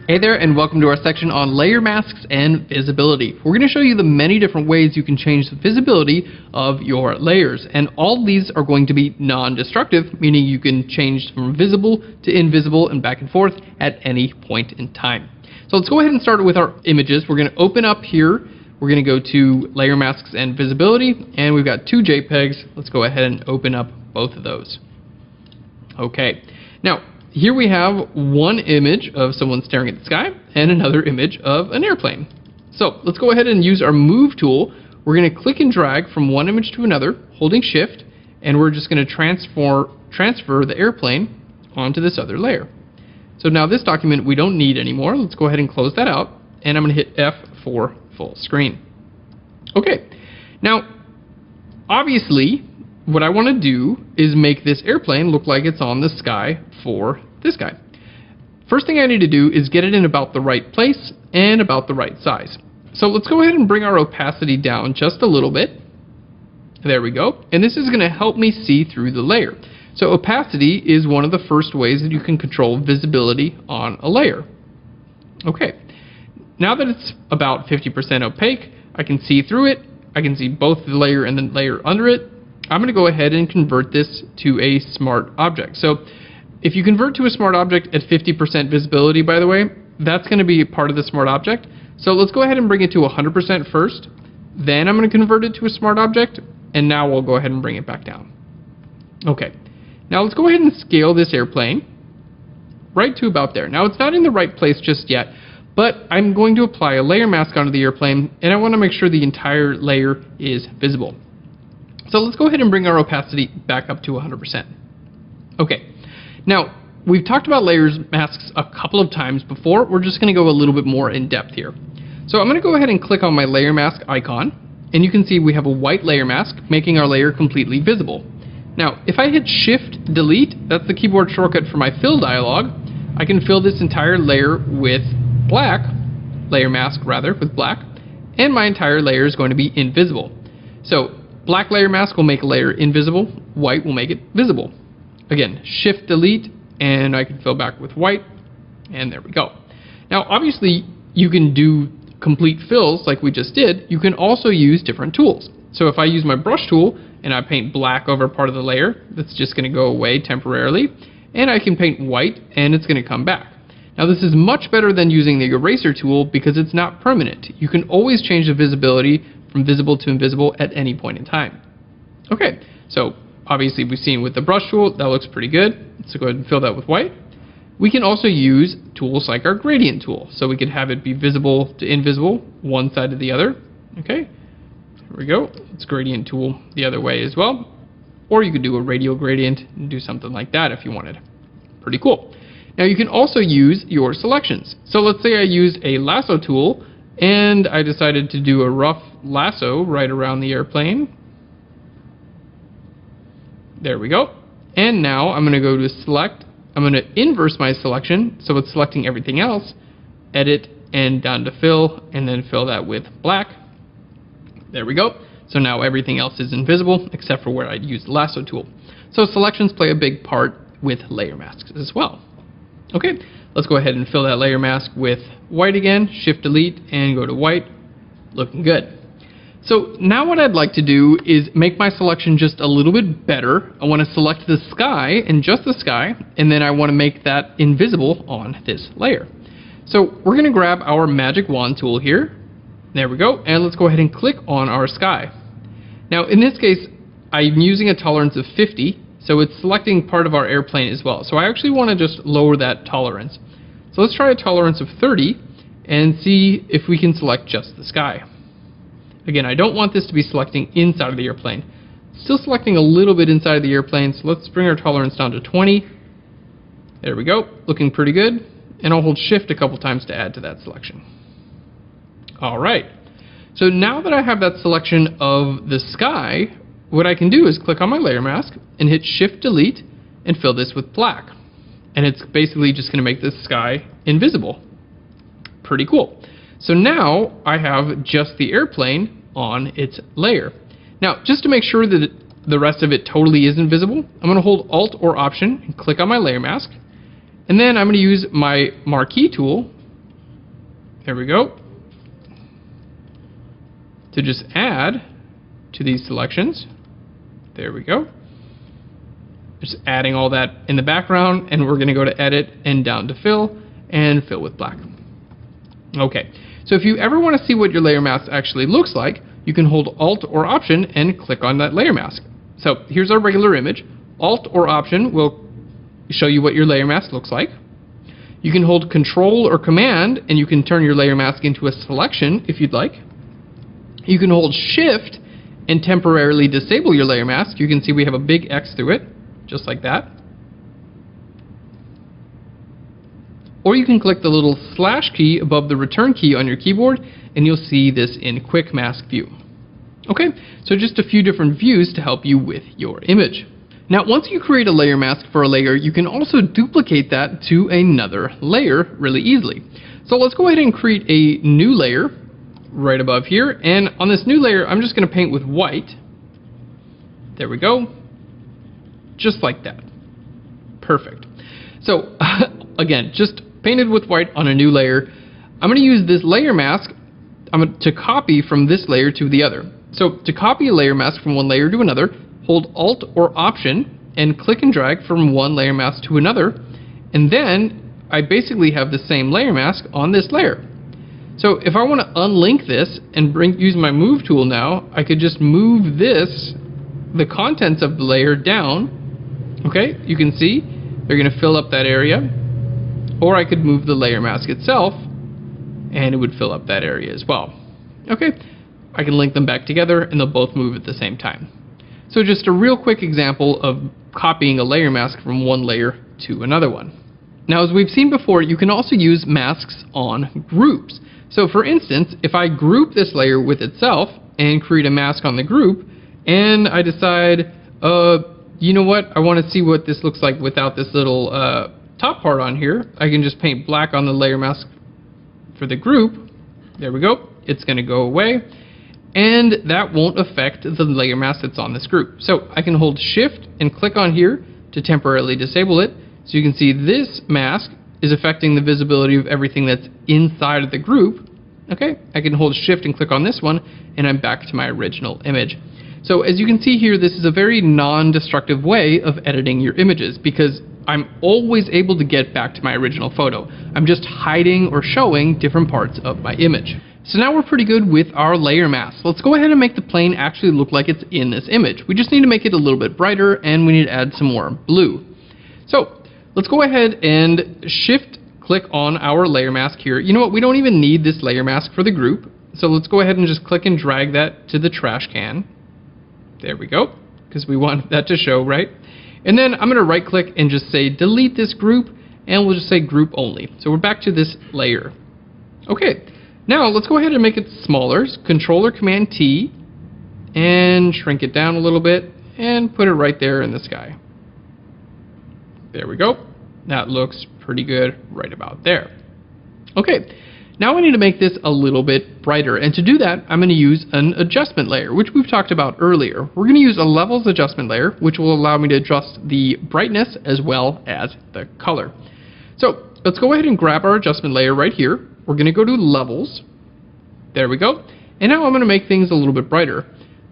Hey there, and welcome to our section on layer masks and visibility. We're going to show you the many different ways you can change the visibility of your layers, and all of these are going to be non-destructive, meaning you can change from visible to invisible and back and forth at any point in time. So let's go ahead and start with our images. We're going to open up here. We're going to go to layer masks and visibility, and we've got two JPEGs. Let's go ahead and open up both of those. Okay, now here we have one image of someone staring at the sky and another image of an airplane. So let's go ahead and use our move tool. We're going to click and drag from one image to another, holding shift, and we're just going to transfer the airplane onto this other layer. So now this document we don't need anymore. Let's go ahead and close that out, and I'm going to hit F for full screen. Okay, now obviously what I want to do is make this airplane look like it's on the sky for this guy. First thing I need to do is get it in about the right place and about the right size. So let's go ahead and bring our opacity down just a little bit. There we go. And this is going to help me see through the layer. So opacity is one of the first ways that you can control visibility on a layer. Okay. Now that it's about 50% opaque, I can see through it. I can see both the layer and the layer under it. I'm going to go ahead and convert this to a smart object. So if you convert to a smart object at 50% visibility, by the way, that's going to be part of the smart object. So let's go ahead and bring it to 100% first. Then I'm going to convert it to a smart object, and now we'll go ahead and bring it back down. Okay, now let's go ahead and scale this airplane right to about there. Now it's not in the right place just yet, but I'm going to apply a layer mask onto the airplane, and I want to make sure the entire layer is visible. So let's go ahead and bring our opacity back up to 100%. Okay, now we've talked about layers masks a couple of times before. We're just going to go a little bit more in depth here. So I'm going to go ahead and click on my layer mask icon, and you can see we have a white layer mask making our layer completely visible. Now if I hit Shift Delete, that's the keyboard shortcut for my fill dialog, I can fill this entire layer with black, layer mask rather, with black, and my entire layer is going to be invisible. So black layer mask will make a layer invisible, white will make it visible. Again, Shift Delete, and I can fill back with white, and there we go. Now obviously you can do complete fills like we just did. You can also use different tools. So if I use my brush tool and I paint black over part of the layer, that's just going to go away temporarily, and I can paint white and it's going to come back. Now this is much better than using the eraser tool because it's not permanent. You can always change the visibility from visible to invisible at any point in time. Okay, so obviously we've seen with the brush tool, that looks pretty good. Let's go ahead and fill that with white. We can also use tools like our gradient tool. So we could have it be visible to invisible, one side to the other. Okay, here we go. Let's gradient tool the other way as well. Or you could do a radial gradient and do something like that if you wanted. Pretty cool. Now you can also use your selections. So let's say I used a lasso tool and I decided to do a rough lasso right around the airplane. There we go. And now I'm going to go to select. I'm going to inverse my selection so it's selecting everything else. Edit and down to fill, and then fill that with black. There we go. So now everything else is invisible except for where I'd use the lasso tool. So selections play a big part with layer masks as well. Okay, let's go ahead and fill that layer mask with white again, Shift Delete, and go to white. Looking good. So now what I'd like to do is make my selection just a little bit better. I want to select the sky and just the sky, and then I want to make that invisible on this layer. So we're going to grab our magic wand tool here. There we go, and let's go ahead and click on our sky. Now in this case, I'm using a tolerance of 50. So it's selecting part of our airplane as well. So I actually want to just lower that tolerance. So let's try a tolerance of 30 and see if we can select just the sky. Again, I don't want this to be selecting inside of the airplane. Still selecting a little bit inside of the airplane, so let's bring our tolerance down to 20. There we go, looking pretty good. And I'll hold Shift a couple times to add to that selection. Alright, so now that I have that selection of the sky, what I can do is click on my layer mask and hit Shift Delete and fill this with black. And it's basically just going to make the sky invisible. Pretty cool. So now I have just the airplane on its layer. Now, just to make sure that the rest of it totally is invisible, I'm going to hold Alt or Option and click on my layer mask. And then I'm going to use my marquee tool There we go. To just add to these selections. There we go. Just adding all that in the background, and we're going to go to edit and down to fill and fill with black. Okay, so if you ever want to see what your layer mask actually looks like, you can hold Alt or Option and click on that layer mask. So here's our regular image. Alt or Option will show you what your layer mask looks like. You can hold Control or Command and you can turn your layer mask into a selection if you'd like. You can hold Shift and temporarily disable your layer mask. You can see we have a big X through it, just like that. Or you can click the little slash key above the return key on your keyboard and you'll see this in Quick Mask View. Okay, so just a few different views to help you with your image. Now, once you create a layer mask for a layer, you can also duplicate that to another layer really easily. So let's go ahead and create a new layer right above here. And on this new layer, I'm just going to paint with white. There we go. Just like that. Perfect. So again, just painted with white on a new layer. I'm going to use this layer mask to copy from this layer to the other. So to copy a layer mask from one layer to another, hold Alt or Option and click and drag from one layer mask to another, and then I basically have the same layer mask on this layer. So if I want to unlink this and use my move tool now, I could just move the contents of the layer down. Okay, you can see they're going to fill up that area. Or I could move the layer mask itself and it would fill up that area as well. Okay, I can link them back together and they'll both move at the same time. So just a real quick example of copying a layer mask from one layer to another one. Now, as we've seen before, you can also use masks on groups. So for instance, if I group this layer with itself and create a mask on the group, and I decide, you know what, I want to see what this looks like without this little top part on here, I can just paint black on the layer mask for the group. There we go. It's going to go away. And that won't affect the layer mask that's on this group. So I can hold Shift and click on here to temporarily disable it. So you can see this mask is affecting the visibility of everything that's inside of the group. Okay, I can hold Shift and click on this one and I'm back to my original image. So as you can see here, this is a very non-destructive way of editing your images because I'm always able to get back to my original photo. I'm just hiding or showing different parts of my image. So now we're pretty good with our layer mask. Let's go ahead and make the plane actually look like it's in this image. We just need to make it a little bit brighter and we need to add some more blue. So let's go ahead and Shift click on our layer mask here. You know what, we don't even need this layer mask for the group. So let's go ahead and just click and drag that to the trash can. There we go, because we want that to show, right? And then I'm going to right click and just say delete this group and we'll just say group only. So we're back to this layer. Okay. Now let's go ahead and make it smaller. Control or Command T and shrink it down a little bit and put it right there in the sky. There we go. That looks pretty good right about there. Okay, now I need to make this a little bit brighter, and to do that I'm going to use an adjustment layer, which we've talked about earlier. We're going to use a levels adjustment layer, which will allow me to adjust the brightness as well as the color. So let's go ahead and grab our adjustment layer right here. We're going to go to Levels. There we go. And now I'm going to make things a little bit brighter.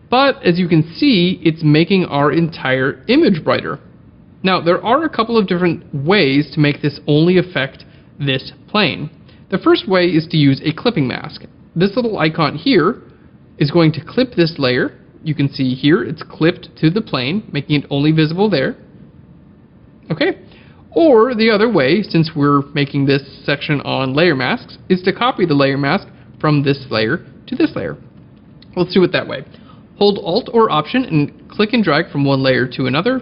But as you can see, it's making our entire image brighter. Now, there are a couple of different ways to make this only affect this plane. The first way is to use a clipping mask. This little icon here is going to clip this layer. You can see here it's clipped to the plane, making it only visible there. Okay. Or the other way, since we're making this section on layer masks, is to copy the layer mask from this layer to this layer. Let's do it that way. Hold Alt or Option and click and drag from one layer to another.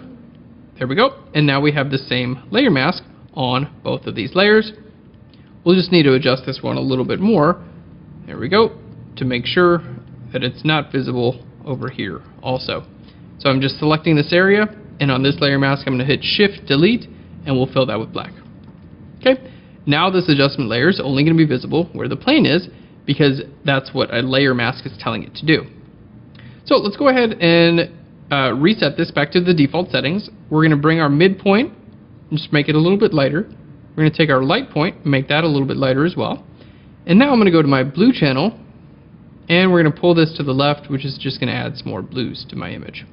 There we go. And now we have the same layer mask on both of these layers. We'll just need to adjust this one a little bit more. There we go. To make sure that it's not visible over here also. So I'm just selecting this area, and on this layer mask I'm going to hit Shift Delete and we'll fill that with black. Okay, now this adjustment layer is only going to be visible where the plane is because that's what a layer mask is telling it to do. So let's go ahead and reset this back to the default settings. We're going to bring our midpoint and just make it a little bit lighter. We're going to take our light point and make that a little bit lighter as well. And now I'm going to go to my blue channel, and we're going to pull this to the left, which is just going to add some more blues to my image.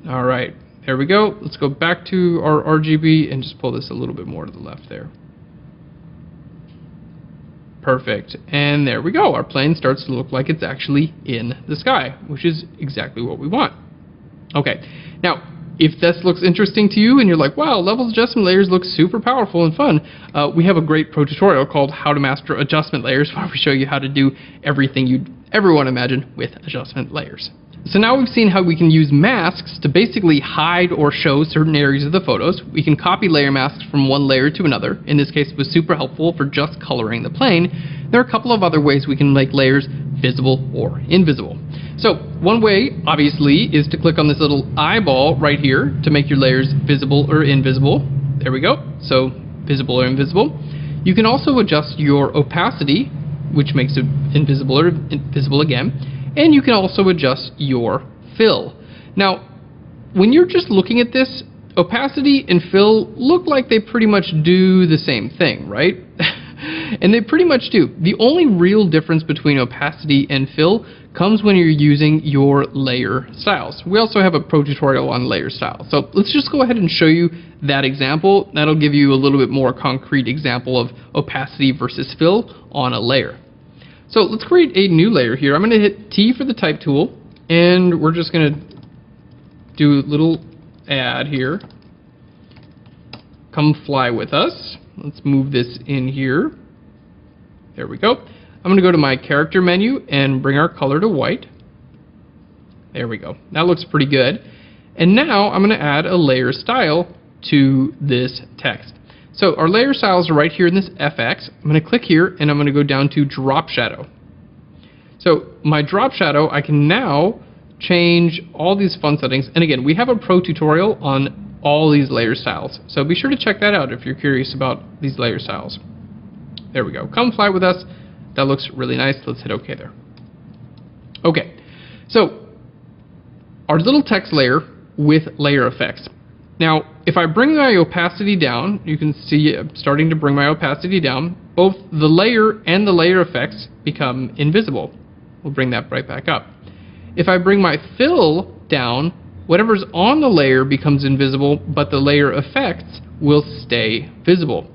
Alright, there we go. Let's go back to our RGB and just pull this a little bit more to the left there. Perfect. And there we go. Our plane starts to look like it's actually in the sky, which is exactly what we want. Okay, now if this looks interesting to you and you're like, wow, levels adjustment layers look super powerful and fun, we have a great pro tutorial called How to Master Adjustment Layers, where we show you how to do everything you'd ever want to imagine with adjustment layers. So now we've seen how we can use masks to basically hide or show certain areas of the photos. We can copy layer masks from one layer to another. In this case, it was super helpful for just coloring the plane. There are a couple of other ways we can make layers visible or invisible. So one way, obviously, is to click on this little eyeball right here to make your layers visible or invisible. There we go. So visible or invisible. You can also adjust your opacity, which makes it invisible or visible again. And you can also adjust your fill. Now, when you're just looking at this, opacity and fill look like they pretty much do the same thing, right? And they pretty much do. The only real difference between opacity and fill comes when you're using your layer styles. We also have a pro tutorial on layer styles. So let's just go ahead and show you that example. That'll give you a little bit more concrete example of opacity versus fill on a layer. So let's create a new layer here. I'm going to hit T for the type tool, and we're just going to do a little add here. Come fly with us. Let's move this in here. There we go. I'm going to go to my character menu and bring our color to white. There we go. That looks pretty good. And now I'm going to add a layer style to this text. So our layer styles are right here in this FX. I'm going to click here and I'm going to go down to drop shadow. So my drop shadow, I can now change all these fun settings. And again, we have a pro tutorial on all these layer styles. So be sure to check that out if you're curious about these layer styles. There we go. Come fly with us. That looks really nice. Let's hit OK there. Okay, so our little text layer with layer effects. Now, if I bring my opacity down, you can see I'm starting to bring my opacity down. Both the layer and the layer effects become invisible. We'll bring that right back up. If I bring my fill down, whatever's on the layer becomes invisible, but the layer effects will stay visible.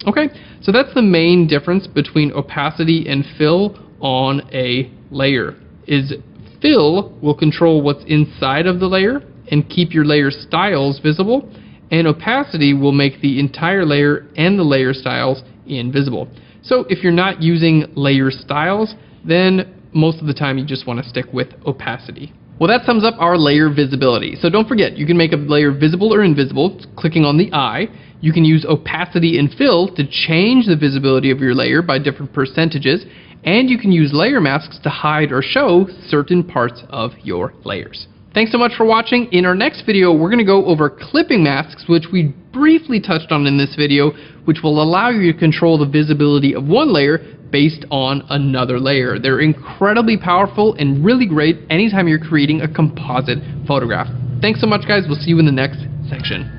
Okay, so that's the main difference between opacity and fill on a layer. Is fill will control what's inside of the layer and keep your layer styles visible, and opacity will make the entire layer and the layer styles invisible. So if you're not using layer styles, then most of the time you just want to stick with opacity. Well, that sums up our layer visibility. So don't forget, you can make a layer visible or invisible clicking on the eye. You can use opacity and fill to change the visibility of your layer by different percentages, and you can use layer masks to hide or show certain parts of your layers. Thanks so much for watching. In our next video, we're going to go over clipping masks, which we briefly touched on in this video, which will allow you to control the visibility of one layer based on another layer. They're incredibly powerful and really great anytime you're creating a composite photograph. Thanks so much, guys. We'll see you in the next section.